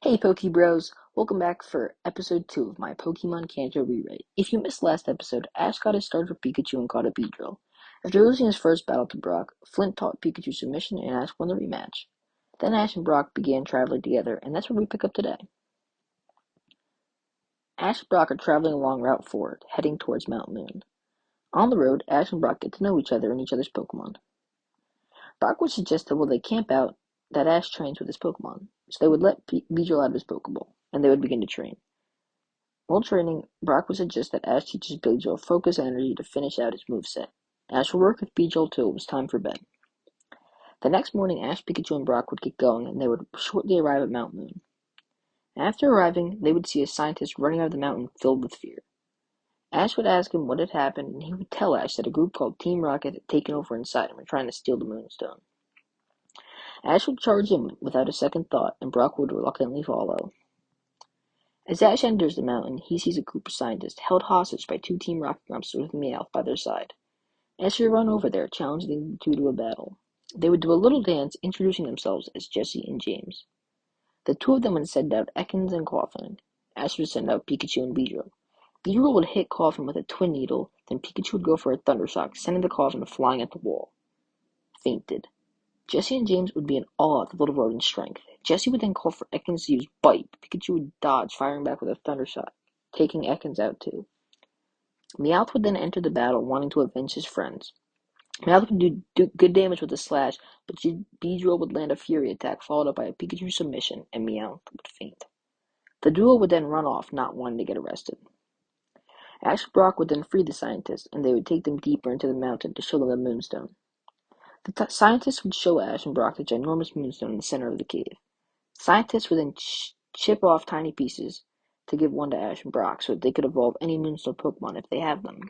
Hey Pokebros, welcome back for episode 2 of my Pokemon Kanto rewrite. If you missed last episode, Ash got his start with Pikachu and caught a Beedrill. After losing his first battle to Brock, Flint taught Pikachu submission and Ash won the rematch. Then Ash and Brock began traveling together, and that's where we pick up today. Ash and Brock are traveling along Route 4, heading towards Mount Moon. On the road, Ash and Brock get to know each other and each other's Pokemon. Brock would suggest that while they camp out, that Ash trains with his Pokemon, so they would let Beedrill out of his Pokeball, and they would begin to train. While training, Brock would suggest that Ash teaches Beedrill focus and energy to finish out his moveset. Ash would work with Beedrill till it was time for bed. The next morning, Ash, Pikachu, and Brock would get going, and they would shortly arrive at Mount Moon. After arriving, they would see a scientist running out of the mountain filled with fear. Ash would ask him what had happened, and he would tell Ash that a group called Team Rocket had taken over inside him and trying to steal the Moonstone. Ash would charge him without a second thought, and Brock would reluctantly follow. As Ash enters the mountain, he sees a group of scientists held hostage by two Team Rocket Grumps with Meowth by their side. Ash would run over there, challenging the two to a battle. They would do a little dance, introducing themselves as Jesse and James. The two of them would send out Ekans and Coffin. Ash would send out Pikachu and Beedrill. Beedrill would hit Coffin with a twin needle, then Pikachu would go for a Thunder Shock, sending the Coffin flying at the wall. Fainted. Jesse and James would be in awe at the little rodent's strength. Jesse would then call for Ekans to use Bite. Pikachu would dodge, firing back with a Thunder Shot, taking Ekans out too. Meowth would then enter the battle, wanting to avenge his friends. Meowth would do good damage with a slash, but Beedrill would land a Fury attack, followed up by a Pikachu submission, and Meowth would faint. The duo would then run off, not wanting to get arrested. Ash and Brock would then free the scientists, and they would take them deeper into the mountain to show them the Moonstone. The scientists would show Ash and Brock the ginormous Moonstone in the center of the cave. Scientists would then chip off tiny pieces to give one to Ash and Brock so that they could evolve any Moonstone Pokemon if they have them.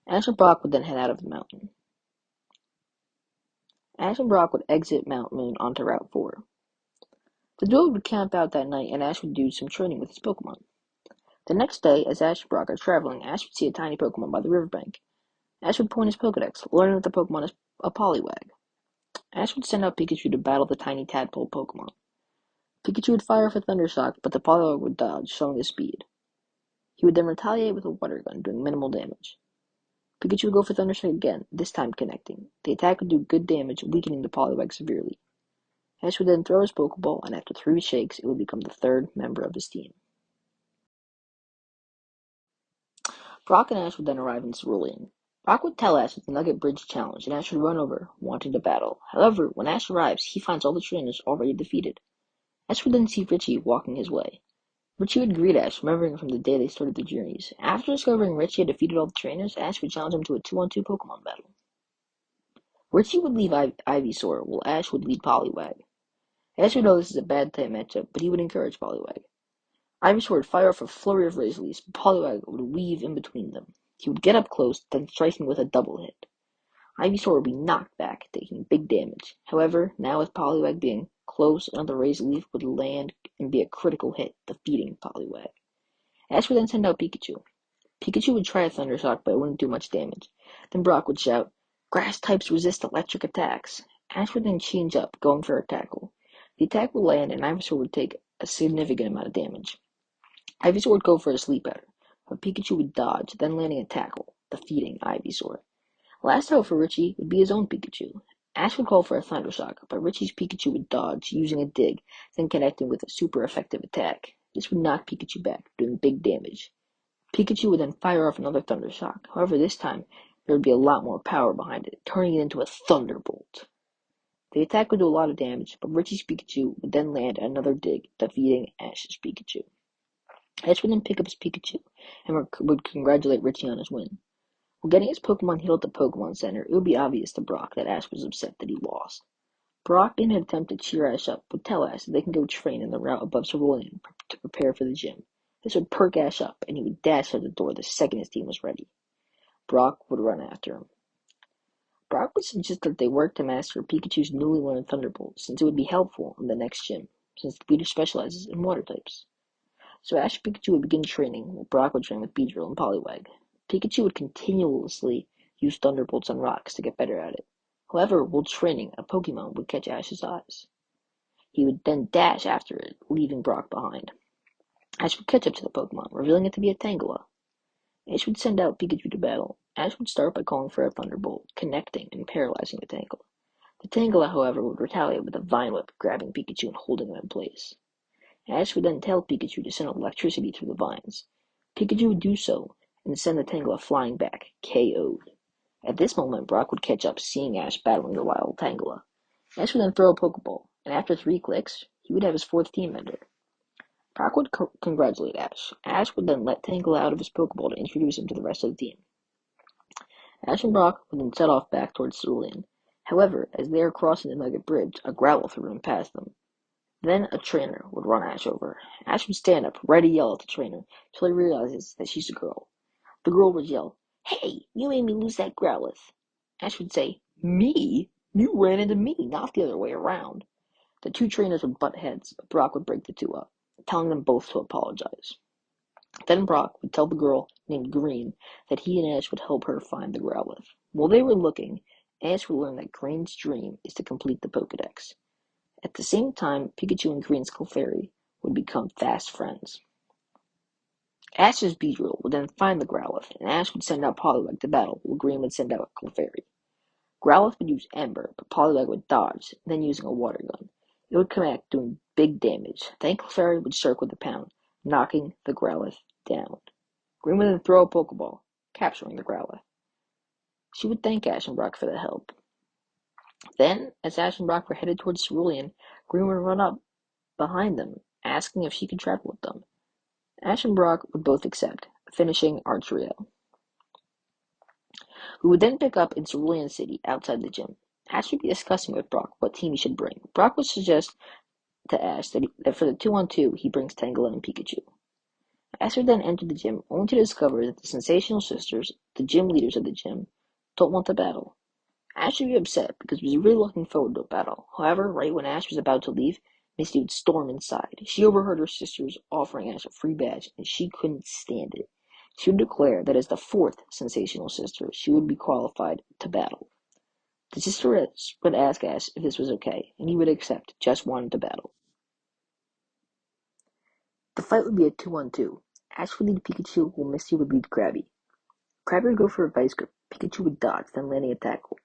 Ash and Brock would then head out of the mountain. Ash and Brock would exit Mount Moon onto Route 4. The duo would camp out that night, and Ash would do some training with his Pokemon. The next day, as Ash and Brock are traveling, Ash would see a tiny Pokemon by the riverbank. Ash would point his Pokedex, learning that the Pokemon is a Poliwag. Ash would send out Pikachu to battle the tiny tadpole Pokemon. Pikachu would fire for Thunder Shock, but the Poliwag would dodge, showing his speed. He would then retaliate with a Water Gun, doing minimal damage. Pikachu would go for Thunder Shock again, this time connecting. The attack would do good damage, weakening the Poliwag severely. Ash would then throw his Pokeball, and after 3 shakes, it would become the third member of his team. Brock and Ash would then arrive in Cerulean. Brock would tell Ash that the Nugget Bridge challenge, and Ash would run over, wanting to battle. However, when Ash arrives, he finds all the trainers already defeated. Ash would then see Richie walking his way. Richie would greet Ash, remembering from the day they started their journeys. After discovering Richie had defeated all the trainers, Ash would challenge him to a 2-on-2 Pokemon battle. Richie would leave Ivysaur, while Ash would lead Poliwag. Ash would know this is a bad type matchup, but he would encourage Poliwag. Ivysaur would fire off a flurry of Razor Leafs, but Poliwag would weave in between them. He would get up close, then strike me with a double hit. Ivysaur would be knocked back, taking big damage. However, now with Poliwag being close, another Razor Leaf would land and be a critical hit, defeating Poliwag. Ash would then send out Pikachu. Pikachu would try a Thunder Shock, but it wouldn't do much damage. Then Brock would shout, "Grass types resist electric attacks." Ash would then change up, going for a tackle. The attack would land, and Ivysaur would take a significant amount of damage. Ivysaur would go for a Sleep Powder, but Pikachu would dodge, then landing a tackle, defeating Ivysaur. Last out for Richie would be his own Pikachu. Ash would call for a Thunder Shock, but Richie's Pikachu would dodge, using a Dig, then connecting with a super effective attack. This would knock Pikachu back, doing big damage. Pikachu would then fire off another Thunder Shock. However, this time, there would be a lot more power behind it, turning it into a Thunderbolt. The attack would do a lot of damage, but Richie's Pikachu would then land another Dig, defeating Ash's Pikachu. Ash would then pick up his Pikachu, and would congratulate Richie on his win. While getting his Pokemon healed at the Pokemon Center, it would be obvious to Brock that Ash was upset that he lost. Brock, in an attempt to cheer Ash up, would tell Ash that they can go train in the route above Cerulean to prepare for the gym. This would perk Ash up, and he would dash out the door the second his team was ready. Brock would run after him. Brock would suggest that they work to master Pikachu's newly learned Thunderbolt, since it would be helpful in the next gym, since the leader specializes in water types. So Ash and Pikachu would begin training, while Brock would train with Beedrill and Poliwag. Pikachu would continuously use Thunderbolts on rocks to get better at it. However, while training, a Pokemon would catch Ash's eyes. He would then dash after it, leaving Brock behind. Ash would catch up to the Pokemon, revealing it to be a Tangela. Ash would send out Pikachu to battle. Ash would start by calling for a Thunderbolt, connecting and paralyzing the Tangela. The Tangela, however, would retaliate with a Vine Whip, grabbing Pikachu and holding him in place. Ash would then tell Pikachu to send electricity through the vines. Pikachu would do so, and send the Tangela flying back, KO'd. At this moment, Brock would catch up, seeing Ash battling the wild Tangela. Ash would then throw a Pokeball, and after 3 clicks, he would have his 4th team member. Brock would congratulate Ash. Ash would then let Tangela out of his Pokeball to introduce him to the rest of the team. Ash and Brock would then set off back towards Cerulean. However, as they are crossing the Nugget Bridge, a Growlithe would run past them. Then a trainer would run Ash over. Ash would stand up, ready to yell at the trainer, till he realizes that she's a girl. The girl would yell, "Hey, you made me lose that Growlithe." Ash would say, "Me? You ran into me, not the other way around." The 2 trainers would butt heads, but Brock would break the 2 up, telling them both to apologize. Then Brock would tell the girl, named Green, that he and Ash would help her find the Growlithe. While they were looking, Ash would learn that Green's dream is to complete the Pokedex. At the same time, Pikachu and Green's Clefairy would become fast friends. Ash's Beedrill would then find the Growlithe, and Ash would send out Poliwag to battle, while Green would send out Clefairy. Growlithe would use Ember, but Poliwag would dodge, then using a water gun. It would come back doing big damage. Then Clefairy would circle with a pound, knocking the Growlithe down. Green would then throw a Pokeball, capturing the Growlithe. She would thank Ash and Brock for the help. Then, as Ash and Brock were headed towards Cerulean, Green would run up behind them, asking if she could travel with them. Ash and Brock would both accept, finishing our trio. We would then pick up in Cerulean City, outside the gym. Ash would be discussing with Brock what team he should bring. Brock would suggest to Ash that for the 2-on-2, he brings Tangela and Pikachu. Ash would then enter the gym, only to discover that the Sensational Sisters, the gym leaders of the gym, don't want to battle. Ash would be upset because he was really looking forward to a battle. However, right when Ash was about to leave, Misty would storm inside. She overheard her sisters offering Ash a free badge, and she couldn't stand it. She would declare that as the 4th Sensational Sister, she would be qualified to battle. The sisters would ask Ash if this was okay, and he would accept, just wanting to battle. The fight would be a 2-on-2. Ash would lead Pikachu, while Misty would lead Krabby. Krabby would go for a Vice Grip. Pikachu would dodge, then landing a tackle.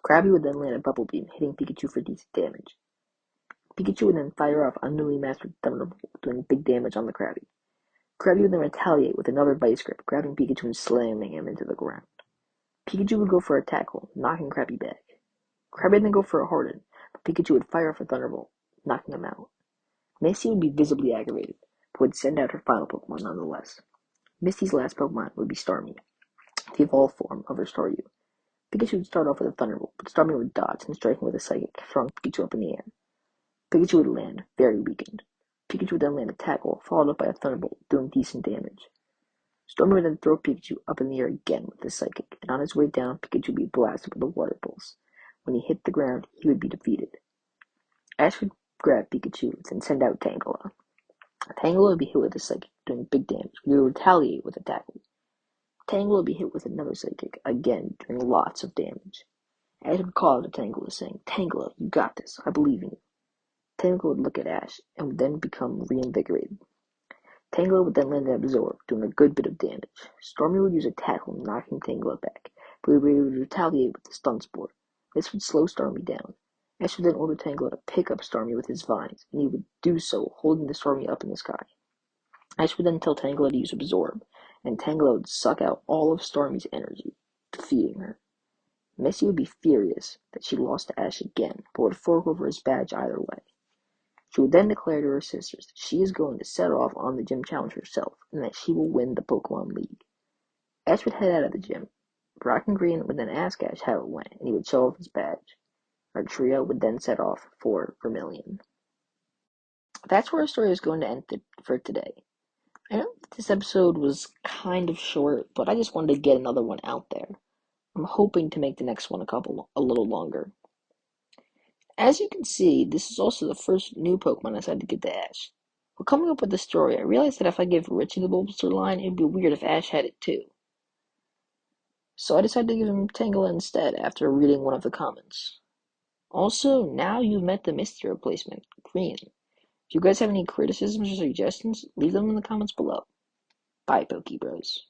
Krabby would then land a Bubble Beam, hitting Pikachu for decent damage. Pikachu would then fire off a newly mastered Thunderbolt, doing big damage on the Krabby. Krabby would then retaliate with another Vice Grip, grabbing Pikachu and slamming him into the ground. Pikachu would go for a tackle, knocking Krabby back. Krabby would then go for a Harden, but Pikachu would fire off a Thunderbolt, knocking him out. Misty would be visibly aggravated, but would send out her final Pokemon nonetheless. Misty's last Pokemon would be Starmie, the evolved form of her Staryu. Pikachu would start off with a Thunderbolt, but Starmie would dodge and strike him with a Psychic, throwing Pikachu up in the air. Pikachu would land, very weakened. Pikachu would then land a tackle, followed up by a Thunderbolt, doing decent damage. Stormy would then throw Pikachu up in the air again with his Psychic, and on his way down, Pikachu would be blasted with a Water Pulse. When he hit the ground, he would be defeated. Ash would grab Pikachu, then send out Tangela. Tangela would be hit with a Psychic, doing big damage. He would retaliate with a tackle. Tangela would be hit with another Psychic, again doing lots of damage. Ash would call out to Tangela, saying, "Tangela, you got this. I believe in you." Tangela would look at Ash, and would then become reinvigorated. Tangela would then land an Absorb, doing a good bit of damage. Stormy would use a tackle, knocking Tangela back, but he would retaliate with the Stun Spore. This would slow Stormy down. Ash would then order Tangela to pick up Stormy with his vines, and he would do so, holding the Stormy up in the sky. Ash would then tell Tangela to use Absorb, and Tangela would suck out all of Stormy's energy, defeating her. Misty would be furious that she lost to Ash again, but would fork over his badge either way. She would then declare to her sisters that she is going to set off on the gym challenge herself, and that she will win the Pokemon League. Ash would head out of the gym. Brock and Green would then ask Ash how it went, and he would show off his badge. Our trio would then set off for Vermilion. That's where our story is going to end for today. I know that this episode was kind of short, but I just wanted to get another one out there. I'm hoping to make the next one a little longer. As you can see, this is also the first new Pokemon I decided to give to Ash. While coming up with the story, I realized that if I gave Richie the Bulbasaur line, it'd be weird if Ash had it too. So I decided to give him Tangela instead after reading one of the comments. Also, now you've met the Misty replacement, Green. If you guys have any criticisms or suggestions, leave them in the comments below. Bye, Pokebros.